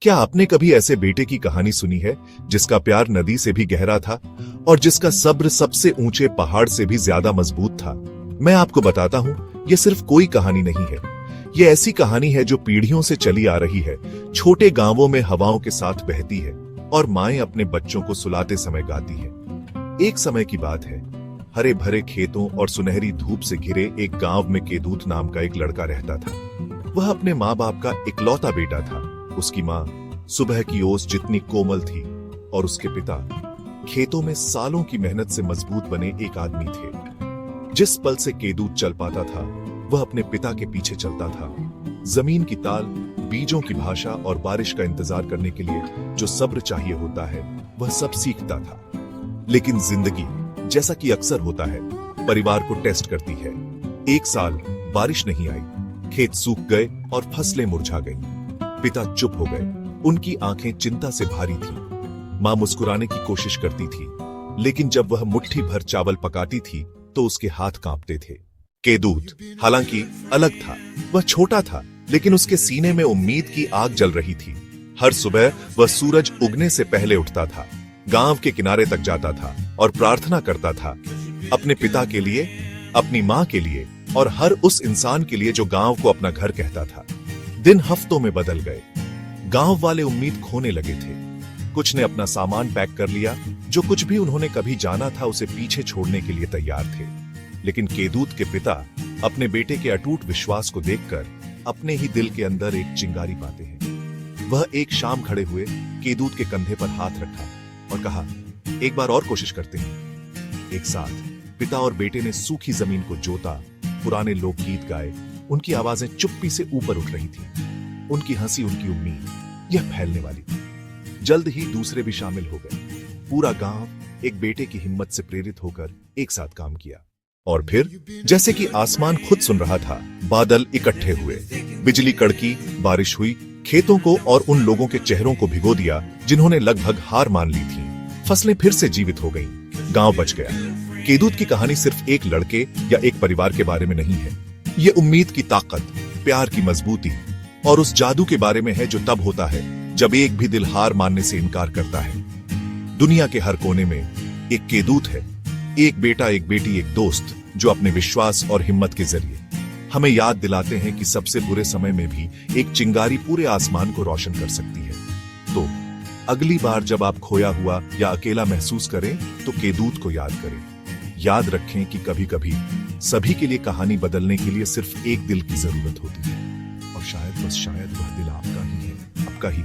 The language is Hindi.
क्या आपने कभी ऐसे बेटे की कहानी सुनी है जिसका प्यार नदी से भी गहरा था और जिसका सब्र सबसे ऊंचे पहाड़ से भी ज्यादा मजबूत था? मैं आपको बताता हूं, यह सिर्फ कोई कहानी नहीं है। यह ऐसी कहानी है जो पीढ़ियों से चली आ रही है। छोटे गांवों में हवाओं के साथ बहती है और माएं अपने बच्चों को सुलाते समय गाती है। एक समय की बात है, हरे भरे खेतों और सुनहरी धूप से घिरे एक गांव में केदूत नाम का एक लड़का रहता था। वह अपने माँ बाप का इकलौता बेटा था। उसकी माँ सुबह की ओस जितनी कोमल थी और उसके पिता खेतों में सालों की मेहनत से मजबूत बने एक आदमी थे। जिस पल से केदूत चल पाता था, वह अपने पिता के पीछे चलता था। जमीन की ताल, बीजों की भाषा और बारिश का इंतजार करने के लिए जो सब्र चाहिए होता है, वह सब सीखता था। लेकिन जिंदगी, जैसा कि अक्सर होता है, परिवार को टेस्ट करती है। एक साल बारिश नहीं आई, खेत सूख गए और फसलें मुरझा गईं। पिता चुप हो गए, उनकी आंखें चिंता से भारी थीं। मां मुस्कुराने की कोशिश करती थी, लेकिन जब वह मुट्ठी भर चावल पकाती थी तो उसके हाथ कांपते थे। केदूत हालांकि अलग था। वह छोटा था, लेकिन उसके सीने में उम्मीद की आग जल रही थी। हर सुबह वह सूरज उगने से पहले उठता था, गांव के किनारे तक जाता था और प्रार्थना करता था, अपने पिता के लिए, अपनी मां के लिए और हर उस इंसान के लिए जो गांव को अपना घर कहता था। दिन हफ्तों में बदल गए। गांव वाले उम्मीद खोने लगे थे। कुछ ने अपना सामान पैक कर लिया, जो कुछ भी उन्होंने कभी जाना था उसे पीछे छोड़ने के लिए तैयार थे। लेकिन केदूत के पिता अपने बेटे के अटूट विश्वास को देखकर अपने ही दिल के अंदर एक चिंगारी पाते हैं। वह एक शाम खड़े हुए केदूत के कंधे पर हाथ रखा और कहा, एक बार और कोशिश करते हैं। एक साथ पिता और बेटे ने सूखी जमीन को जोता, पुराने लोकगीत गाए। उनकी आवाजें चुप्पी से ऊपर उठ रही थी। उनकी हंसी, उनकी उम्मीद, यह फैलने वाली थी। जल्द ही दूसरे भी शामिल हो गए। पूरा गांव एक बेटे की हिम्मत से प्रेरित होकर एक साथ काम किया। और फिर जैसे कि आसमान खुद सुन रहा था, बादल इकट्ठे हुए, बिजली कड़की, बारिश हुई, खेतों को और उन लोगों के चेहरों को भिगो दिया जिन्होंने लगभग हार मान ली थी। फसलें फिर से जीवित हो गईं, गांव बच गया। केदूत की कहानी सिर्फ एक लड़के या एक परिवार के बारे में नहीं है। ये उम्मीद की ताकत, प्यार की मजबूती और उस जादू के बारे में है जो तब होता है जब एक भी दिल हार मानने से इनकार करता है। दुनिया के हर कोने में एक केदूत है, एक बेटा, एक बेटी, एक दोस्त, जो अपने विश्वास और हिम्मत के जरिए हमें याद दिलाते हैं कि सबसे बुरे समय में भी एक चिंगारी पूरे आसमान को रोशन कर सकती है। तो अगली बार जब आप खोया हुआ या अकेला महसूस करें तो केदूत को याद करें। याद रखें कि कभी कभी सभी के लिए कहानी बदलने के लिए सिर्फ एक दिल की जरूरत होती है, और शायद, बस शायद, वह दिल आपका ही है, आपका ही।